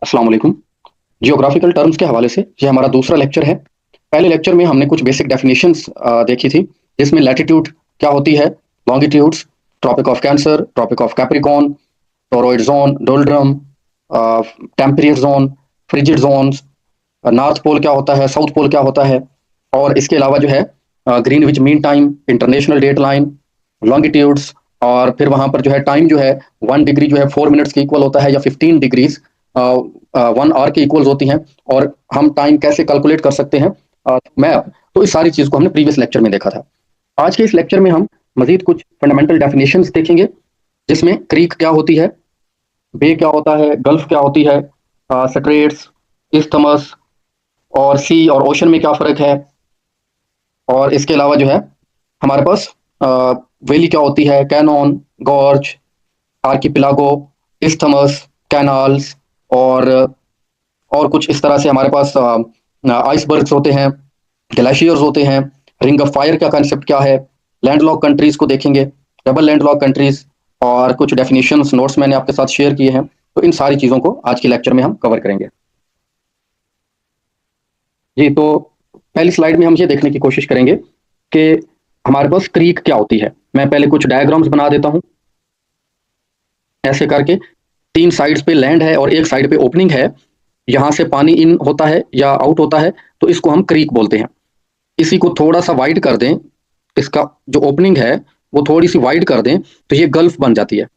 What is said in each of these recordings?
अस्सलाम वालेकुम। Geographical terms के हवाले से ये हमारा दूसरा लेक्चर है। पहले लेक्चर में हमने कुछ बेसिक डेफिनेशंस देखी थी, जिसमें लैटिट्यूड क्या होती है, longitudes, tropic of Cancer, tropic of Capricorn, torrid zone, doldrum, temperate zone, frigid zones, north pole क्या होता है, साउथ पोल क्या होता है, और इसके अलावा जो है Greenwich mean time, international date line, longitudes, और फिर वहां पर जो है टाइम जो है 1 डिग्री जो है 4 मिनट्स के इक्वल होता है, या 15 डिग्रीज 1 आवर के इक्वल्स होती हैं। और हम टाइम कैसे कैलकुलेट कर सकते हैं, मैप, तो इस सारी चीज को हमने प्रीवियस लेक्चर में देखा था। आज के इस लेक्चर में हम मजीद कुछ फंडामेंटल डेफिनेशंस देखेंगे, जिसमें क्रीक क्या होती है, बे क्या होता है, गल्फ क्या होती है, स्ट्रेट्स, इस्थमस, और सी और ओशन में क्या फ़र्क है। और इसके अलावा जो है हमारे पास वैली क्या होती है, Canon, gorge, archipelago, isthmus, canals, और और कुछ इस तरह से हमारे पास आइसबर्ग्स होते हैं, ग्लेशियर्स होते हैं, रिंग ऑफ फायर का कंसेप्ट क्या है, लैंडलॉक कंट्रीज को देखेंगे, डबल लैंडलॉक कंट्रीज, और कुछ डेफिनेशंस नोट्स मैंने आपके साथ शेयर किए हैं। तो इन सारी चीज़ों को आज के लेक्चर में हम कवर करेंगे। जी, तो पहली स्लाइड में हम ये देखने की कोशिश करेंगे कि हमारे पास क्रीक क्या होती है। मैं पहले कुछ डायग्राम्स बना देता हूँ ऐसे करके। 3 साइड्स पे लैंड है और एक साइड पे ओपनिंग है, यहाँ से पानी इन होता है या आउट होता है, तो इसको हम क्रीक बोलते हैं। इसी को थोड़ा सा वाइड कर दें, इसका जो ओपनिंग है वो थोड़ी सी वाइड कर दें, तो ये गल्फ बन जाती है।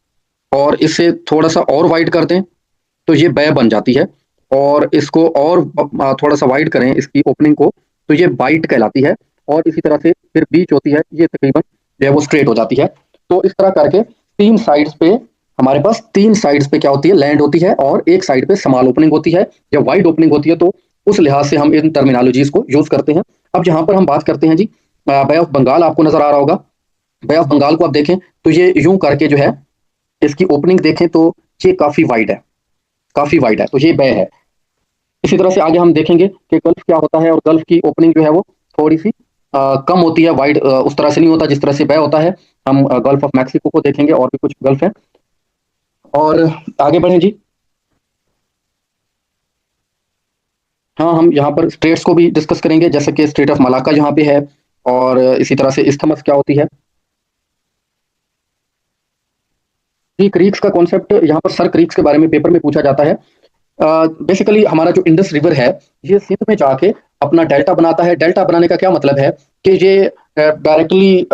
और इससे थोड़ा सा और वाइड कर दें तो ये बै बन जाती है। और इसको और थोड़ा सा वाइड करें इसकी ओपनिंग को, तो ये बाइट कहलाती है। और इसी तरह से फिर बीच होती है, ये तकरीबन जो है वो स्ट्रेट हो जाती है। तो इस तरह करके 3 साइड्स पे हमारे पास 3 साइड्स पे क्या होती है, लैंड होती है, और एक साइड पे स्मॉल ओपनिंग होती है या वाइड ओपनिंग होती है। तो उस लिहाज से हम इन टर्मिनोलॉजीज को यूज करते हैं। अब यहाँ पर हम बात करते हैं जी, बे ऑफ बंगाल आपको नजर आ रहा होगा। बे ऑफ बंगाल को आप देखें तो ये यूं करके जो है, इसकी ओपनिंग देखें तो ये काफी वाइड है, काफी वाइड है, तो ये बे है। इसी तरह से आगे हम देखेंगे कि गल्फ क्या होता है, और गल्फ की ओपनिंग जो है वो थोड़ी सी कम होती है, वाइड उस तरह से नहीं होता जिस तरह से बे होता है। हम गल्फ ऑफ मैक्सिको को देखेंगे, और भी कुछ गल्फ है। और आगे बढ़ें जी। हाँ, हम यहाँ पर स्ट्रेट्स को भी डिस्कस करेंगे, जैसे कि स्ट्रेट ऑफ मलाक्का यहाँ पे है, और इसी तरह से इस्थमस क्या होती है। जी, क्रीक्स का कॉन्सेप्ट यहाँ पर सर क्रीक्स के बारे में पेपर में पूछा जाता है। बेसिकली हमारा जो इंडस रिवर है, ये सिंध में जाके अपना डेल्टा बनाता है। डेल्टा बनाने का क्या मतलब है कि ये डायरेक्टली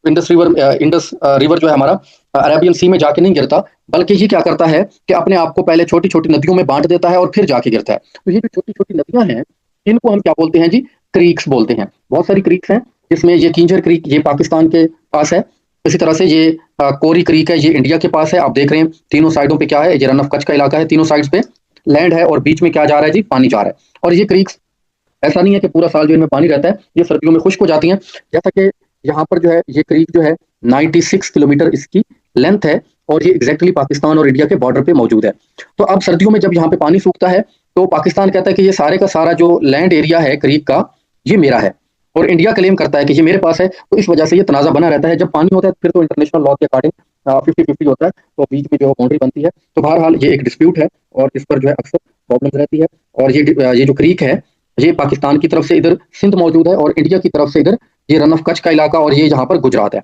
इंडस रिवर जो है हमारा अरेबियन सी में जाके नहीं गिरता, बल्कि ये क्या करता है कि अपने आप को पहले छोटी छोटी नदियों में बांट देता है और फिर जाके गिरता है। तो ये जो छोटी छोटी नदियां हैं, इनको हम क्या बोलते हैं जी, क्रीक्स बोलते हैं। बहुत सारी क्रीक्स हैं, जिसमें ये किंजर क्रीक, ये पाकिस्तान के पास है। इसी तरह से ये कोरी क्रीक है, ये इंडिया के पास है। आप देख रहे हैं तीनों साइडों पे क्या है, ये रन ऑफ कच्छ का इलाका है, तीनों साइड्स पे लैंड है, और बीच में क्या जा रहा है जी, पानी जा रहा है। और ये क्रीक्स ऐसा नहीं है कि पूरा साल जो इनमें पानी रहता है, ये सर्दियों में खुश्क हो जाती हैं। जैसा कि यहाँ पर जो है ये क्रीक जो है 96 किलोमीटर इसकी लेंथ है, और ये एग्जैक्टली पाकिस्तान और इंडिया के बॉर्डर पे मौजूद है। तो अब सर्दियों में जब यहाँ पे पानी सूखता है, तो पाकिस्तान कहता है कि ये सारे का सारा जो लैंड एरिया है क्रीक का, ये मेरा है। और इंडिया क्लेम करता है कि ये मेरे पास है। तो इस वजह से ये तनाजा बना रहता है। जब पानी होता है फिर तो इंटरनेशनल लॉ के अकॉर्डिंग 50-50 होता है, तो बीच में जो बाउंड्री बनती है। तो बहरहाल ये एक डिस्प्यूट है, और इस पर जो है अक्सर प्रॉब्लम रहती है। और ये जो क्रीक है, ये पाकिस्तान की तरफ से इधर सिंध मौजूद है, और इंडिया की तरफ से इधर ये रन ऑफ कच्छ का इलाका, और ये यहाँ पर गुजरात है।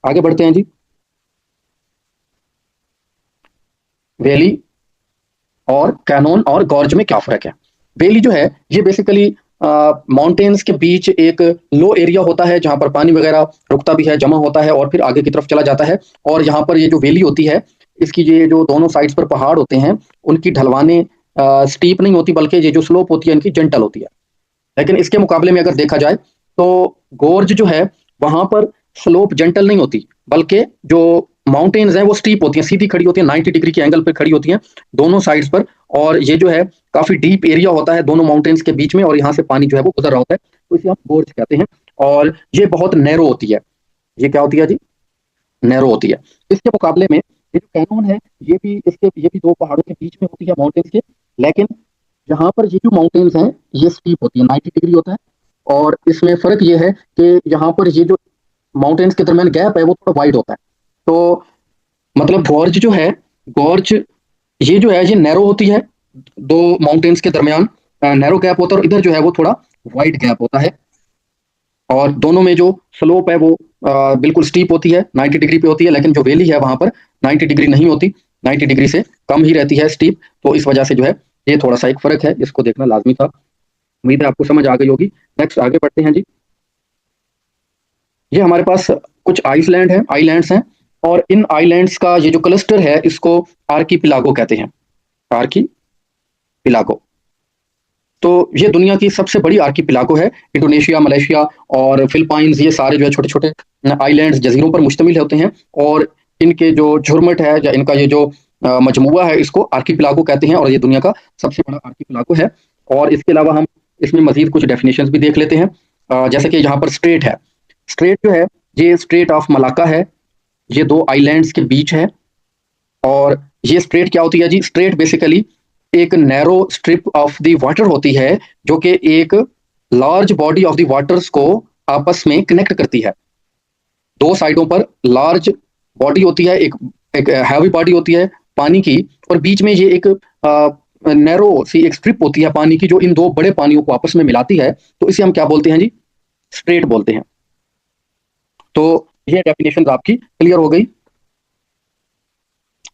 आगे बढ़ते हैं जी। वैली और कैनोन और गॉर्ज में क्या फर्क है। वैली जो है ये बेसिकली माउंटेन्स के बीच एक लो एरिया होता है, जहां पर पानी वगैरह रुकता भी है, जमा होता है, और फिर आगे की तरफ चला जाता है। और यहाँ पर ये जो वैली होती है, इसकी ये जो दोनों साइड्स पर पहाड़ होते हैं, उनकी ढलवाने स्टीप नहीं होती, बल्कि ये जो स्लोप होती है इनकी जेंटल होती है। लेकिन इसके मुकाबले में अगर देखा जाए, तो गोर्ज जो है वहां पर स्लोप जेंटल नहीं होती, बल्कि जो माउंटेन्स हैं वो स्टीप होती हैं, सीधी खड़ी होती हैं, 90 डिग्री के एंगल पे खड़ी होती हैं दोनों साइड्स पर। और ये जो है काफी डीप एरिया होता है दोनों माउंटेन्स के बीच में, और यहाँ से पानी जो है वो गुजर रहा होता है, तो इसे हम गोर्ज कहते हैं। और ये बहुत नैरो होती है। ये क्या होती है जी, नैरो होती है। इसके मुकाबले में ये जो कैनोन है, ये भी दो पहाड़ों के बीच में होती है, माउंटेन्स के। लेकिन यहाँ पर ये जो माउंटेन्स हैं, ये स्टीप होती है, 90 डिग्री होता है। और इसमें फर्क ये है कि यहाँ पर ये जो माउंटेन्स के दरमियान गैप है वो थोड़ा वाइड होता है। तो मतलब गॉर्ज जो है, गॉर्ज ये जो है ये नैरो होती है, 2 माउंटेन्स के दरमियान नैरो गैप होता है और इधर जो है वो थोड़ा वाइड गैप होता है। और दोनों में जो स्लोप है वो बिल्कुल स्टीप होती है, 90 डिग्री पे होती है, लेकिन जो वैली है वहाँ पर 90 डिग्री नहीं होती, 90 डिग्री से कम ही रहती है स्टीप। तो इस वजह से जो है ये थोड़ा-सा एक फ़र्क है, इसको देखना लाज़मी था। उम्मीद है आपको समझ आ गई होगी। नेक्स्ट आगे बढ़ते हैं जी। ये हमारे पास कुछ आइसलैंड हैं आइलैंड्स हैं और इन आइलैंड्स का ये जो क्लस्टर है इसको आर्किपिलागो कहते हैं, आर्किपिलागो। तो ये दुनिया की सबसे बड़ी आर्किपिलागो है। इंडोनेशिया, मलेशिया और फिलिपाइंस ये सारे जो है छोटे-छोटे आइलैंड्स जज़ीरों पर मुश्तमिल होते हैं और इनके जो झुरमुट है या इनका ये जो मजमूआ है इसको आर्किपिलागो कहते हैं और ये दुनिया का सबसे बड़ा आर्किपिलागो है। और इसके अलावा हम इसमें मज़ीद कुछ डेफिनिशंस भी देख लेते हैं। जैसे कि यहाँ पर स्ट्रेट है। स्ट्रेट जो है ये स्ट्रेट ऑफ मलाक्का है। ये 2 आइलैंड्स के बीच है और ये स्ट्रेट क्या होती है जी? स्ट्रेट बेसिकली एक narrow strip of the water होती है जो कि एक large body of the waters को आपस में कनेक्ट करती है। 2 साइडों पर लार्ज बॉडी होती है, एक हैवी बॉडी होती है पानी की और बीच में ये एक नैरो सी एक स्ट्रिप होती है पानी की जो इन 2 बड़े पानियों को आपस में मिलाती है। तो इसे हम क्या बोलते हैं जी? स्ट्रेट बोलते हैं। तो ये डेफिनेशन आपकी क्लियर हो गई।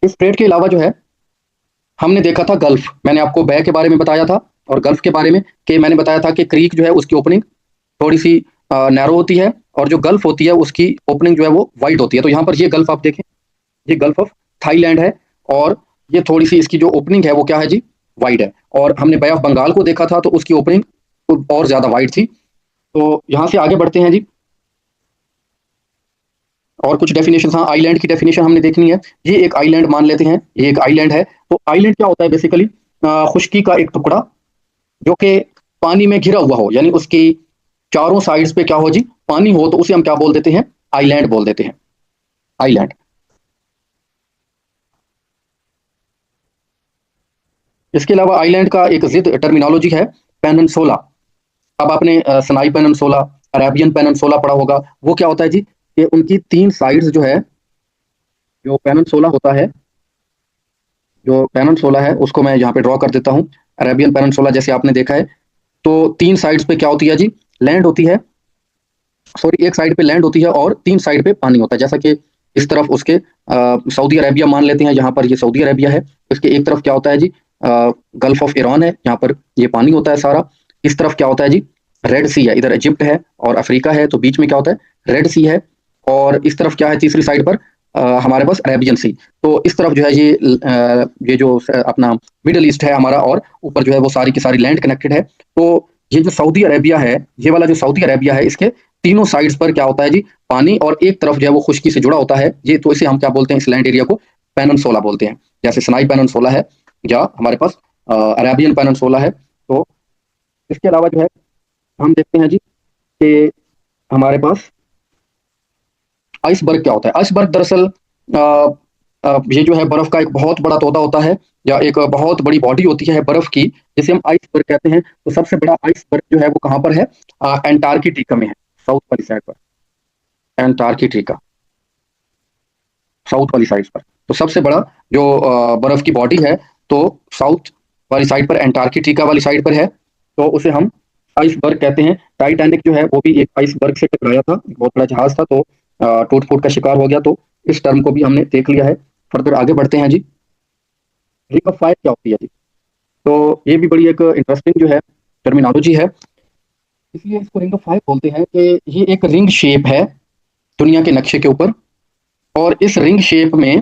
इस स्ट्रेट के अलावा जो है हमने देखा था गल्फ। मैंने आपको बे के बारे में बताया था और गल्फ के बारे में कि मैंने बताया था कि क्रीक जो है उसकी ओपनिंग थोड़ी-सी नैरो होती है और जो गल्फ होती है उसकी ओपनिंग जो है वो वाइड होती है। तो यहाँ पर ये गल्फ आप देखें, ये गल्फ ऑफ थाईलैंड है और ये थोड़ी-सी इसकी जो ओपनिंग है वो क्या है जी? वाइड है। और हमने बे ऑफ बंगाल को देखा था तो उसकी ओपनिंग और ज़्यादा वाइड थी। तो यहाँ से आगे बढ़ते हैं जी। और कुछ डेफिनेशन, हाँ, आइलैंड की डेफिनेशन हमने देखनी है। ये एक आइलैंड मान लेते हैं, ये एक आइलैंड है। तो आइलैंड क्या होता है बेसिकली? खुश्की का एक टुकड़ा जो कि पानी में घिरा हुआ हो, यानी उसकी चारों साइड्स पे क्या हो जी? पानी हो, तो उसे हम क्या बोल देते हैं? आइलैंड बोल देते हैं, आइलैंड। इसके अलावा आइलैंड का एक ज़िद टर्मिनोलॉजी है पेनिनसुला। अब आपने सनाई पेनिनसुला, अरेबियन पेनिनसुला पढ़ा होगा। वो क्या होता है जी? कि उनकी 3 साइड्स जो है, जो पेनिनसुला होता है, जो पेनिनसुला है उसको मैं यहाँ पे ड्रॉ कर देता हूँ। अरेबियन पेनिनसुला जैसे आपने देखा है, तो 3 साइड्स पे क्या होती है जी? लैंड होती है। सॉरी, एक साइड पे लैंड होती है और 3 साइड पे पानी होता है। जैसा कि इस तरफ उसके सऊदी अरेबिया मान लेते हैं, यहाँ पर ये सऊदी अरेबिया है। इसके एक तरफ क्या होता है जी? गल्फ ऑफ ईरान है, यहाँ पर ये पानी होता है सारा। इस तरफ क्या होता है जी? रेड सी है, इधर इजिप्ट है और अफ्रीका है, तो बीच में क्या होता है? रेड सी है। और इस तरफ क्या है तीसरी साइड पर? हमारे पास अरेबियन सी। तो इस तरफ जो है ये जो अपना मिडल ईस्ट है हमारा और ऊपर जो है वो सारी की सारी लैंड कनेक्टेड है। तो ये जो सऊदी अरेबिया है, ये वाला जो सऊदी अरेबिया है, इसके तीनों साइड्स पर क्या होता है जी? पानी और एक तरफ जो है वो खुश्की से जुड़ा होता है। ये तो इसे हम क्या बोलते हैं? इस लैंड एरिया को पेनिनसुला बोलते हैं। जैसे सिनाई पेनिनसुला है या हमारे पास अरेबियन पेनिनसुला है। तो इसके अलावा जो है हम देखते हैं जी कि हमारे पास आइसबर्ग क्या होता है? आइसबर्ग दरअसल ये जो है बर्फ का एक बहुत बड़ा तोदा होता है या एक बहुत बड़ी बॉडी होती है बर्फ की, जिसे हम आइसबर्ग कहते हैं। तो सबसे बड़ा आइसबर्ग जो है वो कहाँ पर है? एंटार्क्टिका में है, साउथ वाली साइड पर, एंटार्क्टिका, साउथ वाली साइड पर। तो सबसे बड़ा जो बर्फ की बॉडी है तो साउथ वाली साइड पर, एंटार्क्टिका वाली साइड पर है, तो उसे हम आइसबर्ग कहते हैं। टाइटैनिक जो है वो भी एक आइसबर्ग से टकराया था, एक बहुत बड़ा जहाज था, तो टूट-फूट का शिकार हो गया। तो इस टर्म को भी हमने देख लिया है। फर्दर आगे बढ़ते हैं जी। रिंग ऑफ फायर क्या होती है जी? तो ये भी बड़ी एक इंटरेस्टिंग जो है टर्मिनोलॉजी है। इसलिए इसको रिंग ऑफ फायर बोलते हैं कि ये एक रिंग शेप है दुनिया के नक्शे के ऊपर और इस रिंग शेप में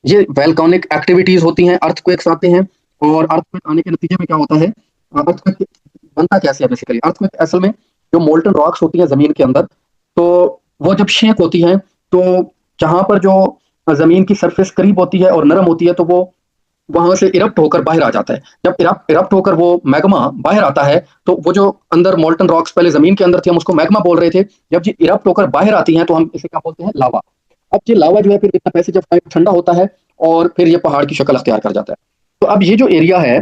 ये वोल्केनिक एक्टिविटीज होती हैं, अर्थक्वेक्स आते हैं और अर्थक्वेक आने के नतीजे में क्या होता है? अर्थक्वेक बनता कैसे है बेसिकली? अर्थक्वेक असल में जो मोल्टन रॉक्स होती हैं ज़मीन के अंदर, तो वो जब शेक होती हैं, तो जहाँ पर जो ज़मीन की सरफेस करीब होती है और नरम होती है, तो वो वहाँ से इरप्ट होकर बाहर आ जाता है। जब इरप्ट होकर वो मैग्मा बाहर आता है, तो वो जो अंदर मोल्टन रॉक्स पहले ज़मीन के अंदर थे, हम उसको मैग्मा बोल रहे थे। जब ये इरप्ट होकर बाहर आती हैं, तो हम इसे क्या बोलते हैं? लावा। अब ये लावा जो है फिर इतना पैसेज ऑफ टाइम ठंडा होता है और फिर ये पहाड़ की शक्ल अख्तियार कर जाता है। तो अब ये जो एरिया है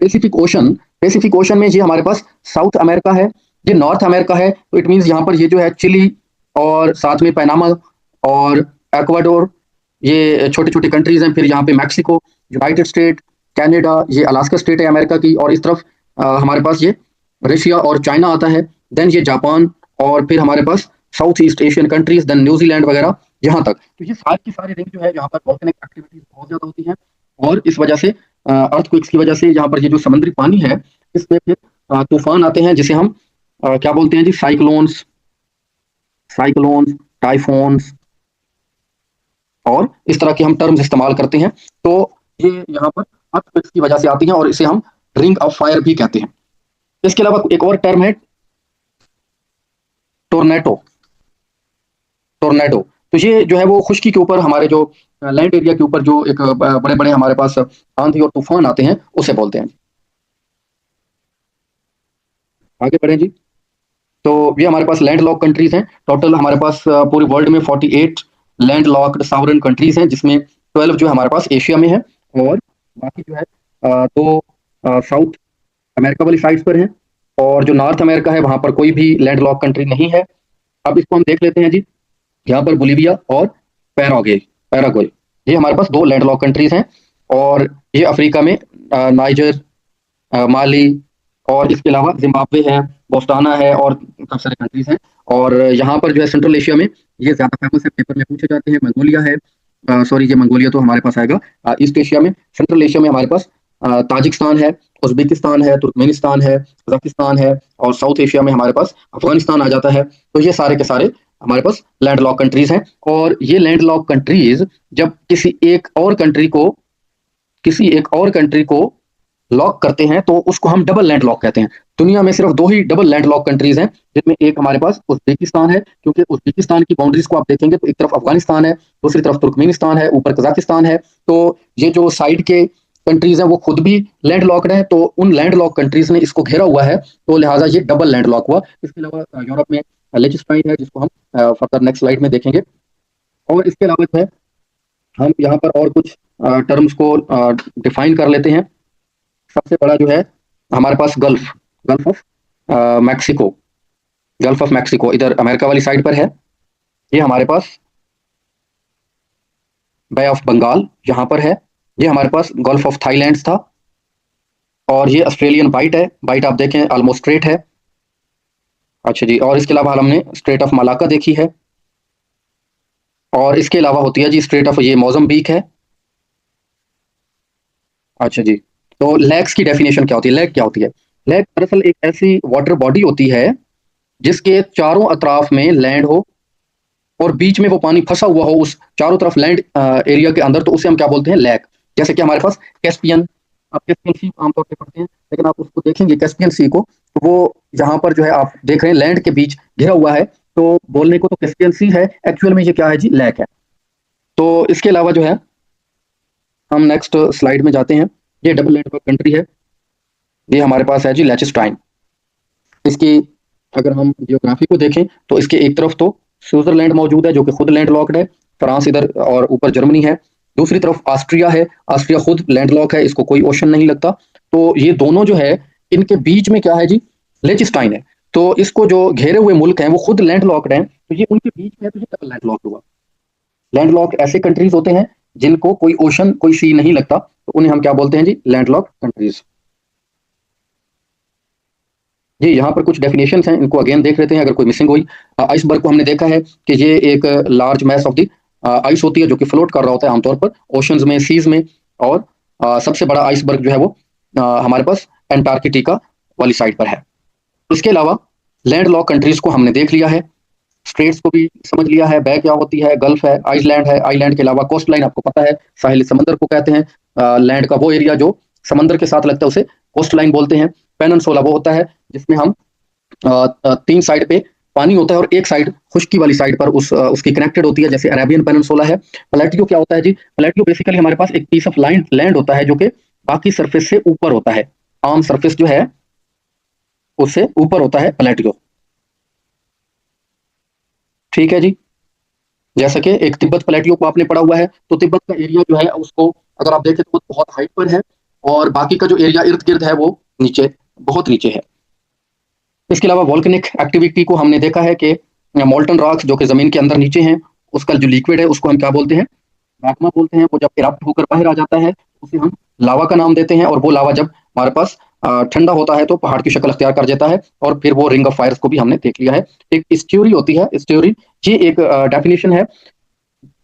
पैसिफिक ओशन में, ये हमारे पास साउथ अमेरिका है, ये नॉर्थ अमेरिका है। तो इट मीन्स यहाँ पर ये जो है चिली और साथ में पनामा और एक्वाडोर, ये छोटी-छोटी कंट्रीज़ हैं। फिर यहाँ पे मैक्सिको, यूनाइटेड स्टेट, कनाडा, ये अलास्का स्टेट है अमेरिका की, और इस तरफ हमारे पास ये रशिया और चाइना आता है, देन ये जापान, और फिर हमारे पास south east Asian countries, then New Zealand वगैरह यहाँ तक। तो ये सारी की सारी रिंग जो है यहाँ पर वॉल्केनिक एक्टिविटीज बहुत ज्यादा होती है, और इस वजह से अर्थक्वेक्स की वजह से यहाँ पर ये जो समुद्री पानी है इसमें फिर तूफान आते हैं, जिसे हम क्या बोलते हैं जी, साइक्लोन्स, साइक्लोन्स, टाइफोन्स, और इस तरह के हम टर्म्स इस्तेमाल करते हैं। तो ये यहाँ पर अर्थक्वेक्स की वजह से आती हैं, और इसे हम रिंग ऑफ फायर भी कहते हैं। इसके अलावा एक और टर्म है टोर्नेडो। टोर्नेडो, तो ये जो है वो खुश्की के ऊपर, हमारे जो लैंड एरिया के ऊपर जो एक बड़े बड़े हमारे पास आंधी और तूफान आते हैं उसे बोलते हैं। आगे बढ़े जी। तो ये हमारे पास लैंड लॉक कंट्रीज हैं। टोटल हमारे पास पूरे वर्ल्ड में 48 लैंड लॉक्ड सॉवरेन कंट्रीज हैं, जिसमें 12 जो है हमारे पास एशिया में है, और बाकी जो है तो साउथ अमेरिका वाली साइड्स पर है, और जो नॉर्थ अमेरिका है वहां पर कोई भी लैंड लॉक कंट्री नहीं है। अब इसको हम देख लेते हैं जी। यहाँ पर बोलीविया और पैराग्वे, पैराग्वे, ये हमारे पास दो लैंड लॉक कंट्रीज हैं, और ये अफ्रीका में नाइजर, माली, और इसके अलावा जिम्बाब्वे है, बोस्टाना है, और काफी सारे कंट्रीज हैं। और यहाँ पर जो है सेंट्रल एशिया में ये ज्यादा फेमस है, पेपर में पूछे जाते हैं, मंगोलिया है। सॉरी, ये मंगोलिया तो हमारे पास आएगा ईस्ट एशिया में। सेंट्रल एशिया में हमारे पास ताजिकिस्तान है, उज्बेकिस्तान है, तुर्कमेनिस्तान है, कजाकिस्तान है, और साउथ एशिया में हमारे पास अफगानिस्तान आ जाता है। तो ये सारे के सारे हमारे पास लैंड लॉक कंट्रीज हैं, और ये लैंड लॉक कंट्रीज जब किसी एक और कंट्री को लॉक करते हैं तो उसको हम डबल लैंड लॉक कहते हैं। दुनिया में सिर्फ दो ही डबल लैंड लॉक कंट्रीज हैं, जिसमें एक हमारे पास उज्बेकिस्तान है, क्योंकि उज्बेकिस्तान की बाउंड्रीज को आप देखेंगे तो एक तरफ अफगानिस्तान है, दूसरी तरफ तुर्कमेनिस्तान है, ऊपर कजाकिस्तान है। तो ये जो साइड के कंट्रीज हैं वो खुद भी लैंड लॉक्ड है, तो उन लैंड लॉक कंट्रीज ने इसको घेरा हुआ है, तो लिहाजा ये डबल लैंड लॉक हुआ। इसके अलावा यूरोप में लिechtenstein है, जिसको हम फर्दर नेक्स्ट स्लाइड में देखेंगे। और इसके अलावा जो है हम यहाँ पर और कुछ टर्म्स को डिफाइन कर लेते हैं। सबसे बड़ा जो है हमारे पास gulf, gulf of Mexico, gulf of Mexico इधर अमेरिका वाली साइड पर है। ये हमारे पास बे ऑफ बंगाल यहाँ पर है। ये हमारे पास गल्फ ऑफ थाईलैंड था, और ये ऑस्ट्रेलियन बाइट है। बाइट आप देखें ऑलमोस्ट स्ट्रेट है। अच्छा जी, और इसके अलावा हमने स्ट्रेट ऑफ मलाका देखी है, और इसके अलावा होती है जी स्ट्रेट ऑफ ये मोज़म्बिक है। अच्छा जी, तो लेक्स की डेफिनेशन क्या होती है? लेक क्या होती है? लेक दरअसल एक ऐसी वाटर बॉडी होती है जिसके चारों अतराफ में लैंड हो, और बीच में वो पानी फंसा हुआ हो उस चारों तरफ लैंड एरिया के अंदर, तो उसे हम क्या बोलते हैं? लेक। जैसे कि हमारे पास कैस्पियन, आप कैस्पियन सी आमतौर पे पढ़ते हैं, लेकिन आप उसको देखेंगे कैस्पियन सी को, तो वो यहाँ पर जो है आप देख रहे हैं लैंड के बीच घिरा हुआ है, तो बोलने को तो कैस्पियन सी है, एक्चुअल में ये क्या है जी? लेक है। तो इसके अलावा जो है हम नेक्स्ट स्लाइड में जाते हैं। ये डबल लैंड कंट्री है, ये हमारे पास है जी लेचेस्टाइन। इसकी अगर हम जियोग्राफी को देखें तो इसके एक तरफ तो स्विट्जरलैंड मौजूद है, जो कि खुद लैंड लॉक्ड है, फ्रांस इधर, और ऊपर जर्मनी है। दूसरी तरफ ऑस्ट्रिया है, ऑस्ट्रिया खुद लैंड लॉक है, इसको कोई ओशन नहीं लगता। तो ये दोनों जो है इनके बीच में क्या है जी? लेचेस्टाइन है। तो इसको जो घेरे हुए मुल्क हैं वो खुद लैंड लॉक्ड हैं, तो ये उनके बीच में है, तो ये डबल लैंड लॉक्ड हुआ। लैंड लॉक ऐसे कंट्रीज होते हैं जिनको कोई ओशन, कोई सी नहीं लगता, तो उन्हें हम क्या बोलते हैं जी? Land lock countries. जी, यहाँ पर कुछ डेफिनेशंस हैं, इनको अगेन देख लेते हैं अगर कोई मिसिंग हुई। आइसबर्ग को हमने देखा है कि ये एक large mass of the ice होती है, जो कि फ्लोट कर रहा होता है आमतौर पर ओशंस में, सीज में। और सबसे बड़ा आइसबर्ग जो है वो हमारे पास एंटार्क्टिका वाली साइड पर है। इसके अलावा लैंड लॉक कंट्रीज को हमने देख लिया है, स्ट्रेट्स को भी समझ लिया है, बै क्या होती है, गल्फ है, आइसलैंड है। आइलैंड के अलावा कोस्ट लाइन आपको पता है, साहिल समंदर को कहते हैं। लैंड का वो एरिया जो समंदर के साथ लगता है उसे कोस्ट लाइन बोलते हैं। पेनिनसुला वो होता है जिसमें हम तीन साइड पे पानी होता है, और एक साइड खुश्की वाली साइड पर उसकी कनेक्टेड होती है, जैसे अरेबियन पेनिनसुला है। प्लेटियो क्या होता है जी? प्लेटियो बेसिकली हमारे पास एक पीस ऑफ लैंड होता है जो कि बाकी सरफेस से ऊपर होता है, आम सरफेस जो है उससे ऊपर होता है प्लेटियो। ठीक है जी। जैसा कि एक तिब्बत प्लेटियो को आपने पढ़ा हुआ है, तो तिब्बत का एरिया जो है उसको अगर आप देखें तो वो बहुत हाइट पर है, और बाकी का जो एरिया इर्द गिर्द है वो नीचे, बहुत नीचे है। इसके अलावा वॉल्केनिक एक्टिविटी को हमने देखा है कि मोल्टन रॉक्स जो कि जमीन के अंदर नीचे हैं, उसका जो लिक्विड है उसको हम क्या बोलते हैं? मैग्मा बोलते हैं। वो जब इरप्ट होकर बाहर आ जाता है उसे हम लावा का नाम देते हैं, और वो लावा जब हमारे पास ठंडा होता है तो पहाड़ की शक्ल अख्तियार कर देता है, और फिर वो रिंग ऑफ फायर्स को भी हमने देख लिया है। एक स्ट्यूरी होती है, स्ट्यूरी, ये एक डेफिनेशन है।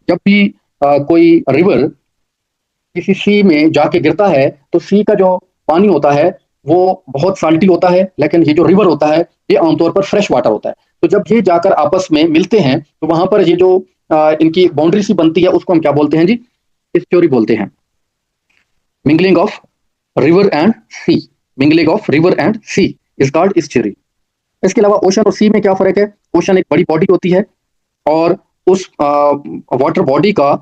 जब भी कोई रिवर किसी सी में जाके गिरता है तो सी का जो पानी होता है वो बहुत साल्टी होता है, लेकिन ये जो रिवर होता है ये आमतौर पर फ्रेश वाटर होता है। तो जब ये जाकर आपस में मिलते हैं तो वहां पर ये जो इनकी बाउंड्री सी बनती है उसको हम क्या बोलते हैं जी? स्ट्यूरी बोलते हैं। Mingling of river and sea, mingling of river and sea is called estuary. इसके अलावा ओशन और सी में क्या फर्क है? ओशन एक बड़ी बॉडी होती है, और उस वाटर बॉडी का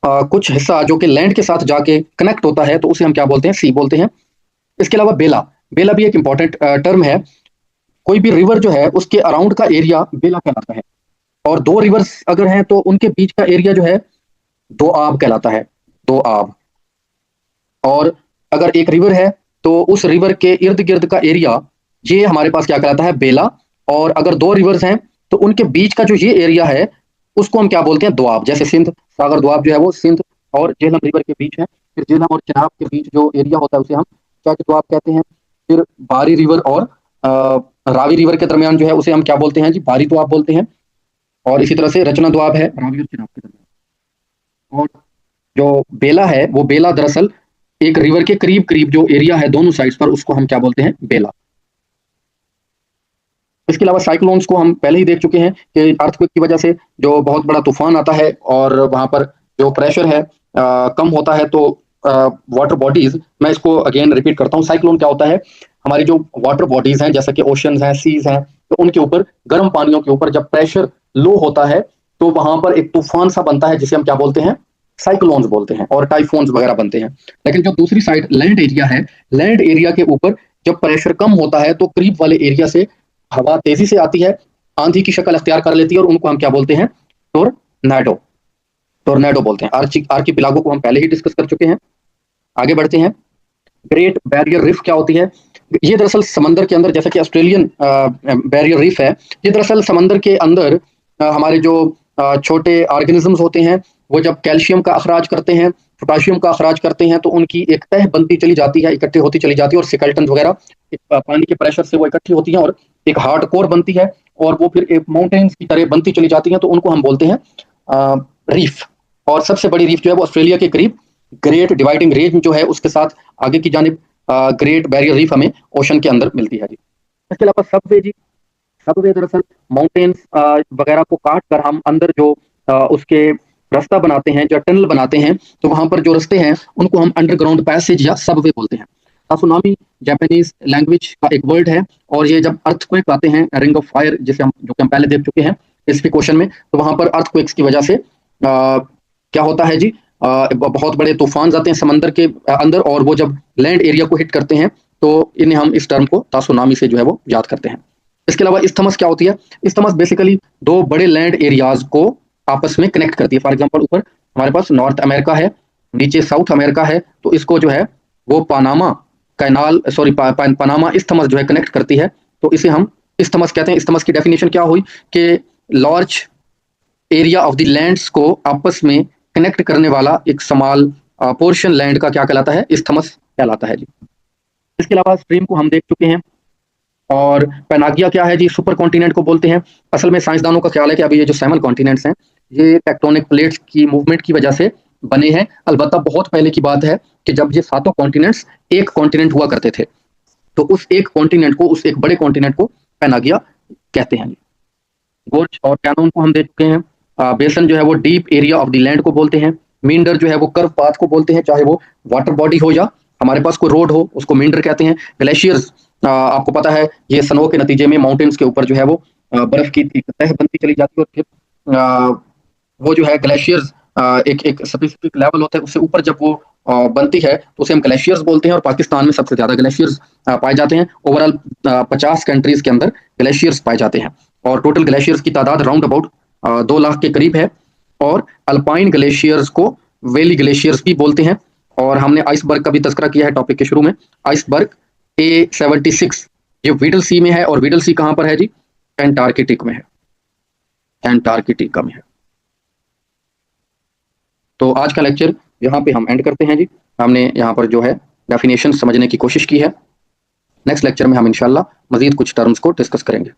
कुछ हिस्सा जो कि लैंड के साथ जाके कनेक्ट होता है तो उसे हम क्या बोलते हैं? सी बोलते हैं। इसके अलावा बेला, बेला भी एक इंपॉर्टेंट टर्म है। कोई भी रिवर जो है उसके अराउंड का एरिया बेला कहलाता है, और दो रिवर्स अगर हैं तो उनके बीच का एरिया जो है दो आब कहलाता है, दो आब। और अगर एक रिवर है तो उस रिवर के इर्द गिर्द का एरिया ये हमारे पास क्या कहलाता है? बेला। और अगर दो रिवर्स हैं तो उनके बीच का जो ये एरिया है उसको हम क्या बोलते हैं? दोआब। जैसे सिंध सागर दोआब जो है वो सिंध और झेलम रिवर के बीच है। फिर झेलम और चिनाब के बीच जो एरिया होता है उसे हम क्या दोआब कहते हैं। फिर बारी रिवर और रावी रिवर के दरमियान जो है उसे हम क्या बोलते हैं जी? बारी दोआब बोलते हैं। और इसी तरह से रचना दोआब है रावी और चिनाब के दरमियान। और जो बेला है वो बेला दरअसल एक रिवर के करीब करीब जो एरिया है दोनों साइड्स पर उसको हम क्या बोलते हैं? बेला। इसके अलावा साइक्लोन्स को हम पहले ही देख चुके हैं कि अर्थक्वेक की वजह से जो बहुत बड़ा तूफान आता है और वहां पर जो प्रेशर है कम होता है तो वाटर बॉडीज, मैं इसको अगेन रिपीट करता हूँ, साइक्लोन क्या होता है? हमारी जो वाटर बॉडीज हैं जैसे कि ओशंस हैं, सीज हैं, तो उनके ऊपर, गर्म पानियों के ऊपर जब प्रेशर लो होता है तो वहां पर एक तूफान सा बनता है जिसे हम क्या बोलते हैं? साइक्लोन्स बोलते हैं, और टाइफोन्स वगैरह बनते हैं। लेकिन जो दूसरी साइड लैंड एरिया है, लैंड एरिया के ऊपर जब प्रेशर कम होता है तो करीब वाले एरिया से हवा तेजी से आती है, आंधी की शक्ल अख्तियार कर लेती है, और उनको हम क्या बोलते हैं? टोर्नेडो, टोर्नेडो बोलते हैं। आर्चिपिलागो को हम पहले ही डिस्कस कर चुके हैं। आगे बढ़ते हैं। ग्रेट बैरियर रीफ क्या होती है? ये दरअसल समंदर के अंदर, जैसा कि ऑस्ट्रेलियन बैरियर रीफ है, ये दरअसल समंदर के अंदर हमारे जो छोटे ऑर्गेनिजम्स होते हैं वो जब कैल्शियम का अखराज करते हैं, पोटाशियम का अखराज करते हैं तो उनकी एक तह बनती चली जाती है, इकट्ठी होती चली जाती है, और सिकल्टन वगैरह पानी के प्रेशर से वो इकट्ठी होती हैं और एक हार्ड कोर बनती है, और वो फिर एक माउंटेन्स की तरह बनती चली जाती हैं, तो उनको हम बोलते हैं रीफ। और सबसे बड़ी रीफ जो है वो ऑस्ट्रेलिया के करीब ग्रेट डिवाइडिंग रेंज जो है उसके साथ आगे की जानिब ग्रेट बैरियर रीफ हमें ओशन के अंदर मिलती है जी। इसके अलावा सबवे जी, सबवे दरअसल माउंटेन्स वगैरह को काट कर हम अंदर जो उसके रास्ता बनाते हैं, जो टनल बनाते हैं, तो वहां पर जो रास्ते हैं उनको हम अंडरग्राउंड पैसेज या सबवे बोलते हैं। सुनामी जापानीज लैंग्वेज का एक वर्ड है, और ये जब अर्थक्वेक आते हैं, रिंग ऑफ फायर जिसे हम, जो कि हम पहले देख चुके हैं स्पेसिफिक क्वेश्चन में, तो वहां पर अर्थक्वेक्स की वजह से क्या होता है जी? बहुत बड़े तूफान आते हैं समंदर के अंदर, और वो जब लैंड एरिया को हिट करते हैं तो इन्हें हम इस टर्म को तासुनामी से जो है वो याद करते हैं। इसके अलावा इस्थमस क्या होती है? इस्थमस बेसिकली दो बड़े लैंड एरियाज को आपस में कनेक्ट करती है। फॉर एग्जांपल, ऊपर हमारे पास नॉर्थ अमेरिका है, नीचे साउथ अमेरिका है, तो इसको जो है वो Panama canal, sorry Panama isthmus जो है कनेक्ट करती है, तो इसे हम इस्थमस कहते हैं। इस्थमस की डेफिनेशन क्या हुई कि large area of the lands को आपस में कनेक्ट करने वाला एक स्मॉल पोर्शन लैंड का क्या कहलाता है? इस्थमस कहलाता है जी। इसके अलावा स्ट्रीम को हम देख चुके हैं। और पैनागिया क्या है जी? सुपर कॉन्टिनेंट को बोलते हैं। असल में साइंसदानों का ख्याल है कि अभी ये जो सेवन कॉन्टिनेंट्स हैं ये टेक्टोनिक प्लेट्स की मूवमेंट की वजह से बने हैं। अलबत्ता बहुत पहले की बात है कि जब ये सातों कॉन्टिनेंट्स एक कॉन्टिनेंट हुआ करते थे, तो उस एक कॉन्टिनेंट को, उस एक बड़े कॉन्टिनेंट को पैनागिया कहते हैं। गोर्ज और कैनोन को हम देख चुके हैं। बेसन जो है वो deep area of the land को बोलते हैं। मींडर जो है वो कर्व पाथ को बोलते हैं, चाहे वो वाटर बॉडी हो या हमारे पास कोई रोड हो, उसको मींडर कहते हैं। ग्लेशियर्स, आपको पता है ये स्नो के नतीजे में माउंटेन्स के ऊपर जो है वो बर्फ की एक तह बनती चली जाती है, और फिर वो जो है ग्लेशियर्स एक एक स्पेसिफिक लेवल होता है, उससे ऊपर जब वो बनती है तो उसे हम ग्लेशियर्स बोलते हैं। और पाकिस्तान में सबसे ज्यादा ग्लेशियर्स पाए जाते हैं। ओवरऑल 50 कंट्रीज के अंदर ग्लेशियर्स पाए जाते हैं, और टोटल ग्लेशियर्स की तादाद राउंड अबाउट 2 लाख के करीब है। और अल्पाइन ग्लेशियर्स को वैली ग्लेशियर्स भी बोलते हैं। और हमने आइसबर्ग का भी तस्करा किया है टॉपिक के शुरू में। आइसबर्ग A76 ये वीडल सी में है, और वीडल सी कहां पर है जी? एंटार्कटिक में है, एंटार्कटिका में है। तो आज का लेक्चर यहाँ पे हम एंड करते हैं जी। हमने यहाँ पर जो है डेफिनेशन समझने की कोशिश की है। नेक्स्ट लेक्चर में हम इंशाल्लाह मजीद कुछ टर्म्स को डिस्कस करेंगे।